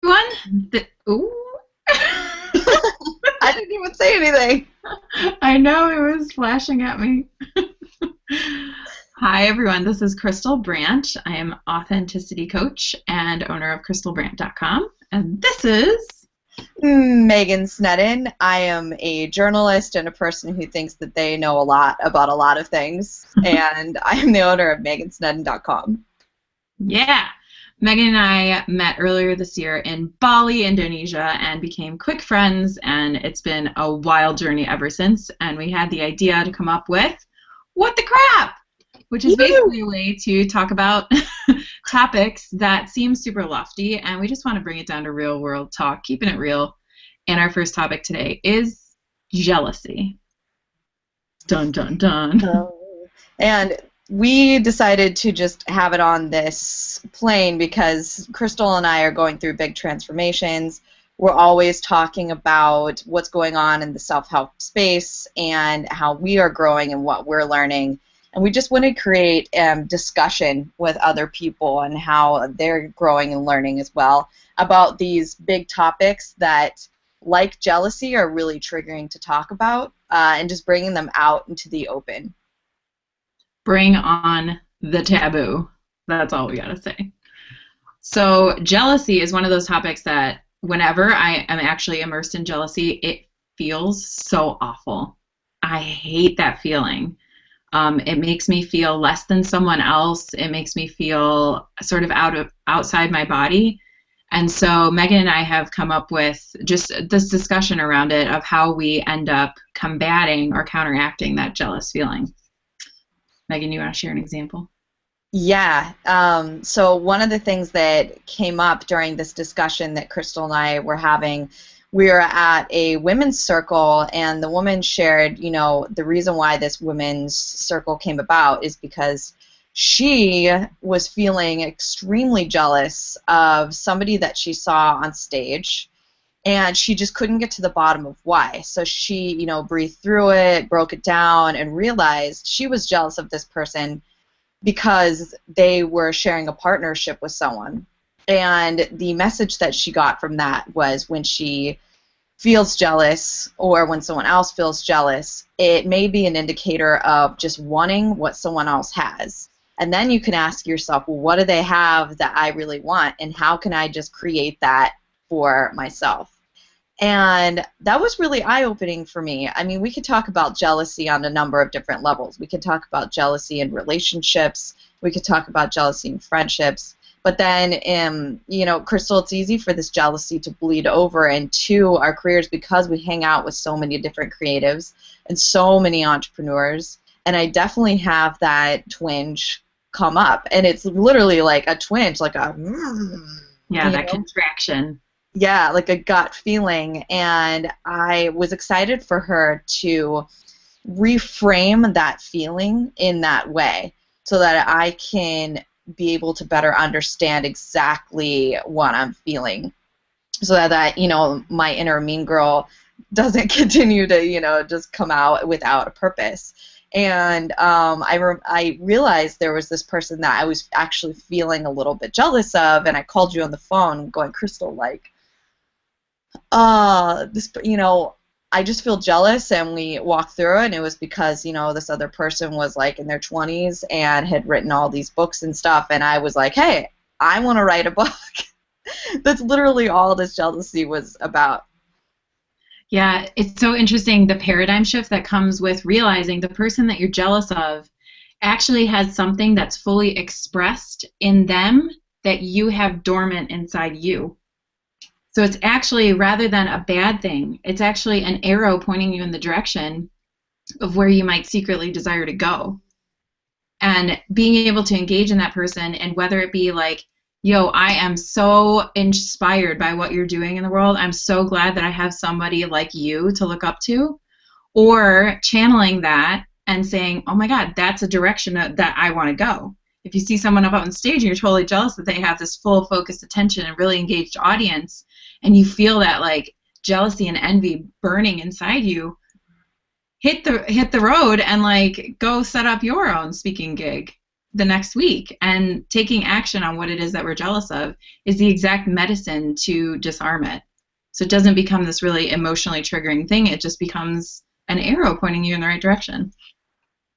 Everyone. Ooh. I didn't even say anything. I know it was flashing at me. Hi, everyone. This is Krystal Brandt. I am authenticity coach and owner of krystalbrandt.com. And this is Megan Snedden. I am a journalist and a person who thinks that they know a lot about a lot of things. And I am the owner of megansnedden.com. Yeah. Megan and I met earlier this year in Bali, Indonesia, and became quick friends, and it's been a wild journey ever since. And we had the idea to come up with What the Crap, which is basically a way to talk about topics that seem super lofty, and we just want to bring it down to real world talk, keeping it real. And our first topic today is jealousy. Dun, dun, dun. And we decided to just have it on this plane because Krystal and I are going through big transformations. We're always talking about what's going on in the self-help space and how we are growing and what we're learning. And we just want to create discussion with other people and how they're growing and learning as well about these big topics that, like jealousy, are really triggering to talk about and just bringing them out into the open. Bring on the taboo. That's all we gotta say. So jealousy is one of those topics that whenever I am actually immersed in jealousy, it feels so awful. I hate that feeling. It makes me feel less than someone else. It makes me feel sort of outside my body. And so Megan and I have come up with just this discussion around it of how we end up combating or counteracting that jealous feeling. Megan, you want to share an example? Yeah. So one of the things that came up during this discussion that Krystal and I were having, we were at a women's circle, and the woman shared, the reason why this women's circle came about is because she was feeling extremely jealous of somebody that she saw on stage, and she just couldn't get to the bottom of why. So she, breathed through it, broke it down, and realized she was jealous of this person because they were sharing a partnership with someone. And the message that she got from that was when she feels jealous or when someone else feels jealous, it may be an indicator of just wanting what someone else has. And then you can ask yourself, well, what do they have that I really want, and how can I just create that for myself? And that was really eye-opening for me. I mean, we could talk about jealousy on a number of different levels. We could talk about jealousy in relationships. We could talk about jealousy in friendships. But then, Krystal, it's easy for this jealousy to bleed over into our careers because we hang out with so many different creatives and so many entrepreneurs. And I definitely have that twinge come up. And it's literally like a twinge, like a... Yeah, that contraction. Yeah, like a gut feeling, and I was excited for her to reframe that feeling in that way so that I can be able to better understand exactly what I'm feeling, so that my inner mean girl doesn't continue to, just come out without a purpose. And I realized there was this person that I was actually feeling a little bit jealous of, and I called you on the phone going, Krystal, I just feel jealous, and we walked through it, and it was because, this other person was like in their 20s and had written all these books and stuff, and I was like, hey, I want to write a book. That's literally all this jealousy was about. Yeah, it's so interesting, the paradigm shift that comes with realizing the person that you're jealous of actually has something that's fully expressed in them that you have dormant inside you. So it's actually, rather than a bad thing, it's actually an arrow pointing you in the direction of where you might secretly desire to go. And being able to engage in that person, and whether it be like, yo, I am so inspired by what you're doing in the world, I'm so glad that I have somebody like you to look up to, or channeling that and saying, oh my God, that's a direction that I want to go. If you see someone up on stage and you're totally jealous that they have this full focused attention and really engaged audience, and you feel that like jealousy and envy burning inside you, hit the road and like go set up your own speaking gig. the next week. And taking action on what it is that we're jealous of is the exact medicine to disarm it. So it doesn't become this really emotionally triggering thing. It just becomes an arrow pointing you in the right direction.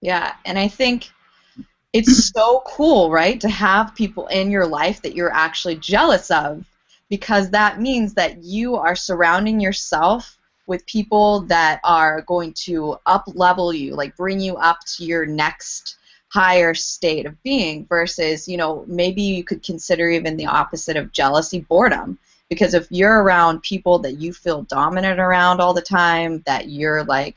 Yeah, and I think it's so cool, right, to have people in your life that you're actually jealous of, because that means that you are surrounding yourself with people that are going to up level you, like bring you up to your next higher state of being, versus, you know, maybe you could consider even the opposite of jealousy, boredom. Because if you're around people that you feel dominant around all the time, that you're like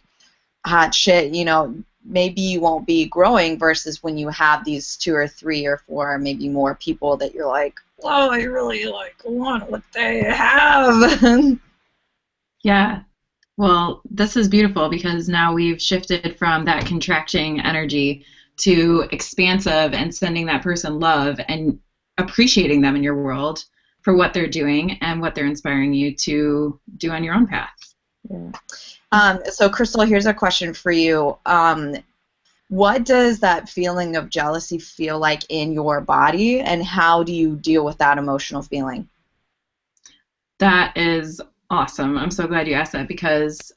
hot shit, you know, maybe you won't be growing, versus when you have these 2 or 3 or 4, maybe more people that you're like, whoa, I really like want what they have. Yeah. Well, this is beautiful because now we've shifted from that contracting energy to expansive and sending that person love and appreciating them in your world for what they're doing and what they're inspiring you to do on your own path. Yeah. So, Krystal, here's a question for you. What does that feeling of jealousy feel like in your body, and how do you deal with that emotional feeling? That is awesome. I'm so glad you asked that because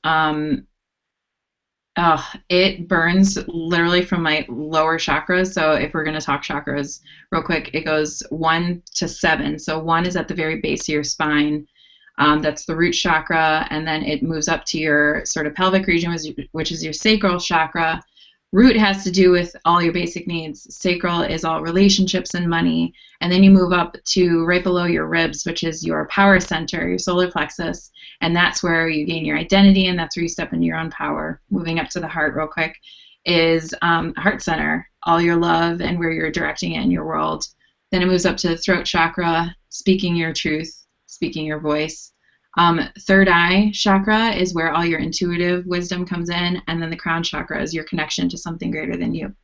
it burns literally from my lower chakras. So if we're going to talk chakras real quick, it goes 1 to 7. So 1 is at the very base of your spine. That's the root chakra, and then it moves up to your sort of pelvic region, which is your sacral chakra. Root has to do with all your basic needs. Sacral is all relationships and money. And then you move up to right below your ribs, which is your power center, your solar plexus. And that's where you gain your identity, and that's where you step into your own power. Moving up to the heart real quick is heart center, all your love and where you're directing it in your world. Then it moves up to the throat chakra, speaking your truth, speaking your voice. Third eye chakra is where all your intuitive wisdom comes in, and then the crown chakra is your connection to something greater than you.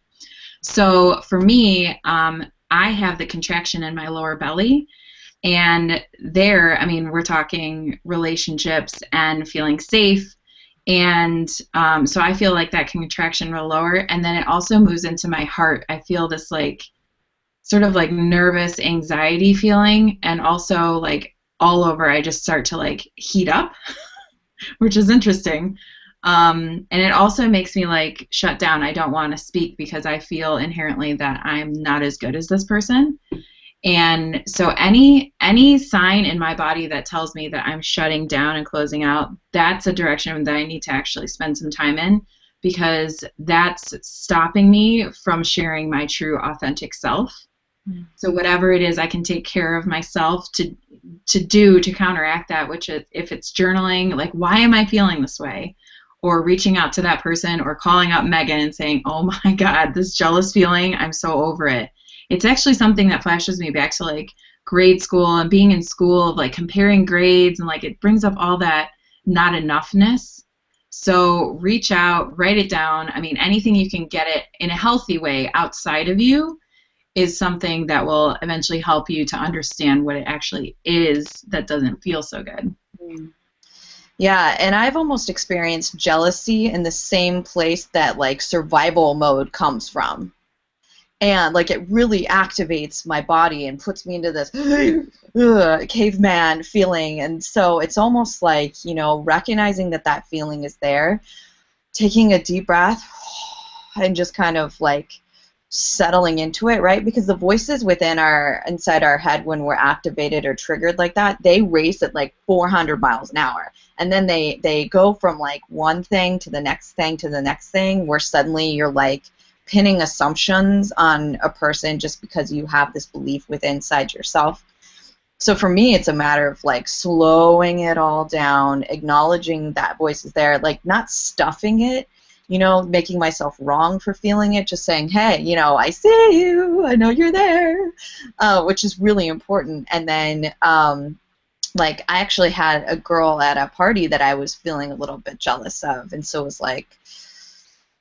So for me, I have the contraction in my lower belly, and there, I mean, we're talking relationships and feeling safe, and so I feel like that contraction real lower, and then it also moves into my heart. I feel this like sort of like nervous anxiety feeling, and also like all over, I just start to like heat up, which is interesting. And it also makes me like shut down. I don't want to speak because I feel inherently that I'm not as good as this person. And so any sign in my body that tells me that I'm shutting down and closing out, that's a direction that I need to actually spend some time in, because that's stopping me from sharing my true authentic self. So whatever it is I can take care of myself to do to counteract that, which is, if it's journaling, like why am I feeling this way? Or reaching out to that person or calling up Megan and saying, oh my God, this jealous feeling, I'm so over it. It's actually something that flashes me back to like grade school and being in school, like comparing grades, and like it brings up all that not enoughness. So reach out, write it down. I mean, anything you can get it in a healthy way outside of you is something that will eventually help you to understand what it actually is that doesn't feel so good. Yeah, and I've almost experienced jealousy in the same place that like survival mode comes from. And like it really activates my body and puts me into this caveman feeling. And so it's almost like, you know, recognizing that that feeling is there, taking a deep breath, and just kind of like settling into it, right? Because the voices inside our head when we're activated or triggered like that, they race at like 400 miles an hour. And then they go from like one thing to the next thing to the next thing, where suddenly you're like pinning assumptions on a person just because you have this belief within inside yourself. So for me, it's a matter of like slowing it all down, acknowledging that voice is there, like not stuffing it, you know, making myself wrong for feeling it, just saying, hey, you know, I see you, I know you're there, which is really important. And then, like, I actually had a girl at a party that I was feeling a little bit jealous of, and so it was like,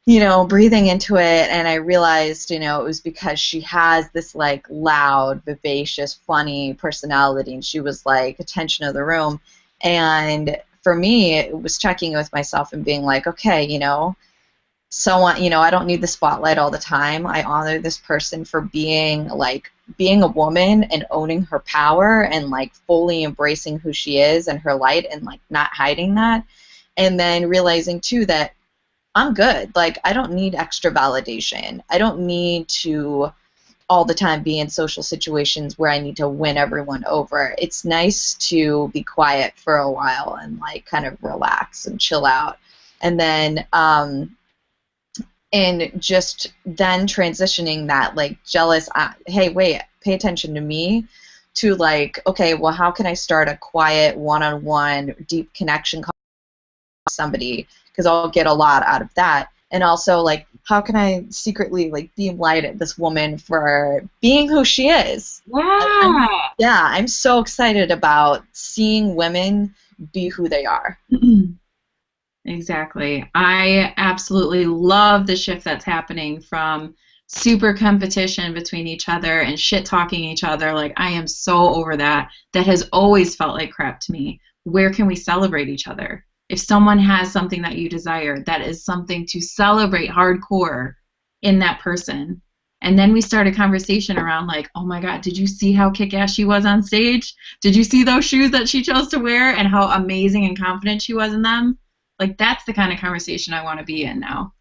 you know, breathing into it, and I realized, you know, it was because she has this, like, loud, vivacious, funny personality, and she was, like, attention of the room. And for me, it was checking with myself and being like, okay, you know, someone, I don't need the spotlight all the time. I honor this person for being a woman and owning her power and like fully embracing who she is and her light and like not hiding that. And then realizing too that I'm good. Like I don't need extra validation. I don't need to all the time be in social situations where I need to win everyone over. It's nice to be quiet for a while and like kind of relax and chill out. And then and just then transitioning that like jealous, hey, wait, pay attention to me, to like, okay, well, how can I start a quiet one-on-one deep connection with somebody, because I'll get a lot out of that. And also like, how can I secretly like beam light at this woman for being who she is? Yeah. Yeah, I'm so excited about seeing women be who they are. Exactly. I absolutely love the shift that's happening from super competition between each other and shit talking each other. Like, I am so over that. That has always felt like crap to me. Where can we celebrate each other? If someone has something that you desire, that is something to celebrate hardcore in that person. And then we start a conversation around, like, oh my God, did you see how kick ass she was on stage? Did you see those shoes that she chose to wear and how amazing and confident she was in them? Like, that's the kind of conversation I want to be in now.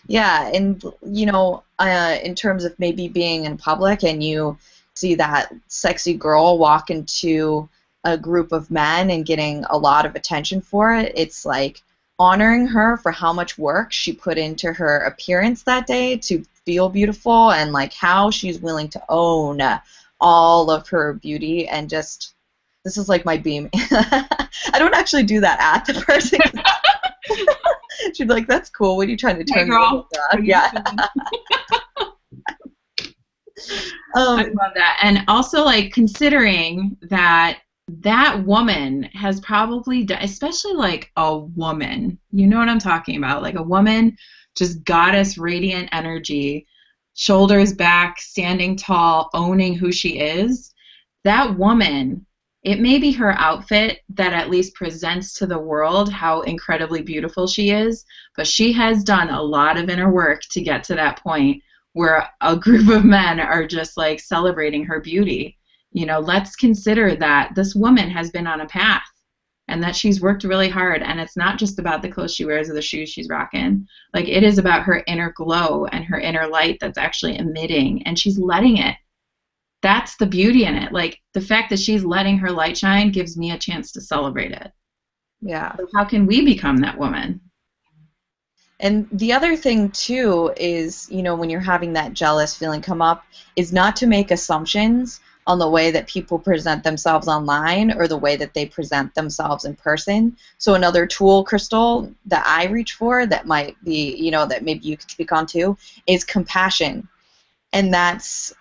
Yeah, and in terms of maybe being in public and you see that sexy girl walk into a group of men and getting a lot of attention for it, it's like honoring her for how much work she put into her appearance that day to feel beautiful, and like how she's willing to own all of her beauty. And just, this is like my beam. I don't actually do that at the person. She'd be like, "That's cool. What are you trying to turn Hey, girl. me?" Yeah. I love that. And also, like, considering that that woman has probably done, especially like a woman, you know what I'm talking about? Like a woman, just goddess, radiant energy, shoulders back, standing tall, owning who she is. That woman, it may be her outfit that at least presents to the world how incredibly beautiful she is, but she has done a lot of inner work to get to that point where a group of men are just like celebrating her beauty. You know, let's consider that this woman has been on a path and that she's worked really hard. And it's not just about the clothes she wears or the shoes she's rocking. Like, it is about her inner glow and her inner light that's actually emitting, and she's letting it. That's the beauty in it. Like, the fact that she's letting her light shine gives me a chance to celebrate it. Yeah. So how can we become that woman? And the other thing too is, when you're having that jealous feeling come up, is not to make assumptions on the way that people present themselves online or the way that they present themselves in person. So another tool, Krystal, that I reach for that might be, that maybe you could speak on too, is compassion. And that's,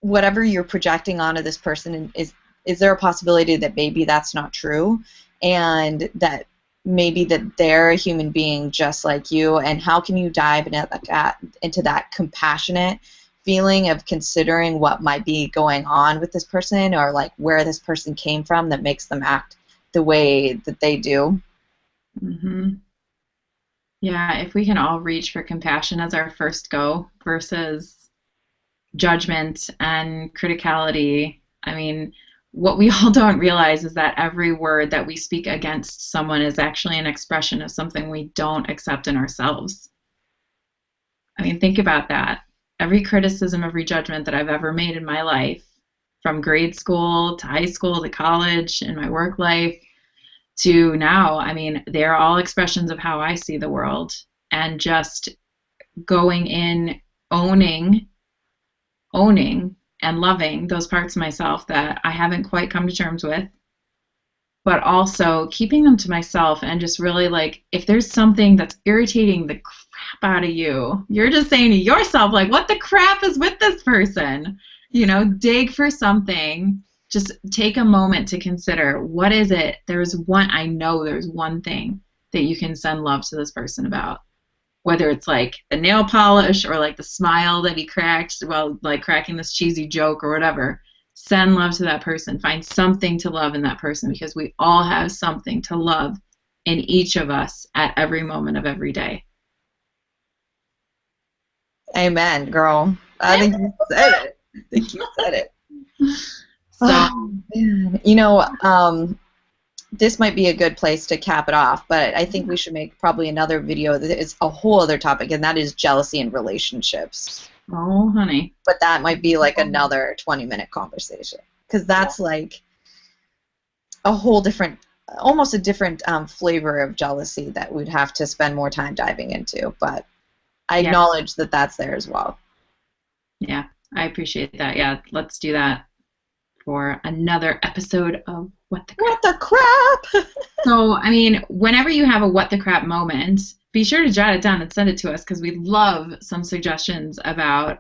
whatever you're projecting onto this person, is there a possibility that maybe that's not true, and that maybe that they're a human being just like you? And how can you dive into that compassionate feeling of considering what might be going on with this person, or like where this person came from that makes them act the way that they do? Mm-hmm. Yeah, if we can all reach for compassion as our first go versus judgment and criticality. I mean, what we all don't realize is that every word that we speak against someone is actually an expression of something we don't accept in ourselves. I mean, think about that. Every criticism, every judgment that I've ever made in my life, from grade school to high school to college, in my work life to now, I mean, they're all expressions of how I see the world. And just going in, owning and loving those parts of myself that I haven't quite come to terms with, but also keeping them to myself, and just really, like, if there's something that's irritating the crap out of you, you're just saying to yourself, like, what the crap is with this person? You know, dig for something. Just take a moment to consider, what is it? I know there's one thing that you can send love to this person about. Whether it's like the nail polish or like the smile that he cracked while like cracking this cheesy joke or whatever. Send love to that person. Find something to love in that person, because we all have something to love in each of us at every moment of every day. Amen, girl. I think you said it. I think you said it. So, Oh, man. This might be a good place to cap it off, but I think we should make probably another video that is a whole other topic, and that is jealousy in relationships. oh, honey. But that might be like another 20-minute conversation, because that's like a whole different, almost a different flavor of jealousy that we'd have to spend more time diving into. But I acknowledge that that's there as well. Yeah, I appreciate that. Yeah, let's do that for another episode of What the Crap. What the crap? So, I mean, whenever you have a what the crap moment, be sure to jot it down and send it to us, because we love some suggestions about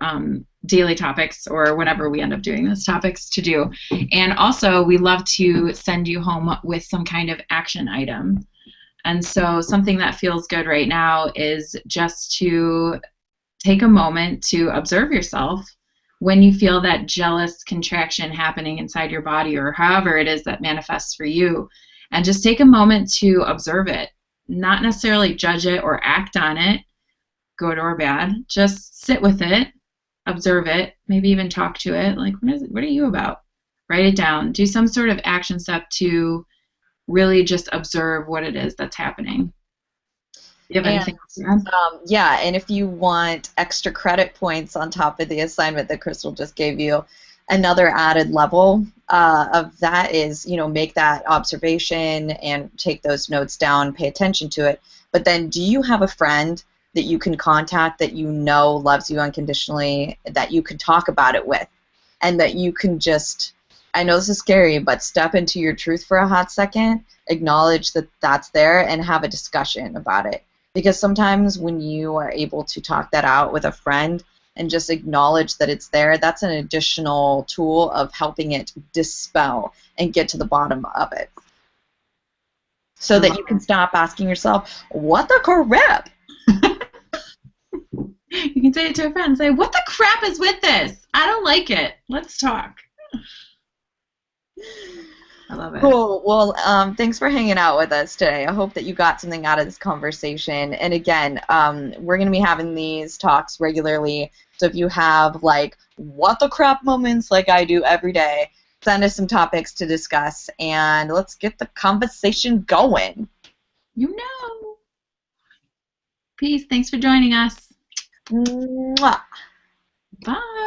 daily topics, or whenever we end up doing those topics, to do. And also, we love to send you home with some kind of action item. And so something that feels good right now is just to take a moment to observe yourself when you feel that jealous contraction happening inside your body, or however it is that manifests for you. And just take a moment to observe it. Not necessarily judge it or act on it, good or bad. Just sit with it, observe it, maybe even talk to it. Like, what are you about? Write it down. Do some sort of action step to really just observe what it is that's happening. Do you have anything else to add? Yeah, and if you want extra credit points on top of the assignment that Krystal just gave you, another added level of that is, make that observation and take those notes down, pay attention to it. But then, do you have a friend that you can contact that you know loves you unconditionally, that you can talk about it with, and that you can just, I know this is scary, but step into your truth for a hot second, acknowledge that that's there, and have a discussion about it. Because sometimes when you are able to talk that out with a friend and just acknowledge that it's there, that's an additional tool of helping it dispel and get to the bottom of it. So that you can stop asking yourself, what the crap? You can say it to a friend. Say, what the crap is with this? I don't like it. Let's talk. I love it. Cool. Well, thanks for hanging out with us today. I hope that you got something out of this conversation. And again, we're going to be having these talks regularly. So if you have, like, what the crap moments like I do every day, send us some topics to discuss, and let's get the conversation going. Peace. Thanks for joining us. Mwah. Bye.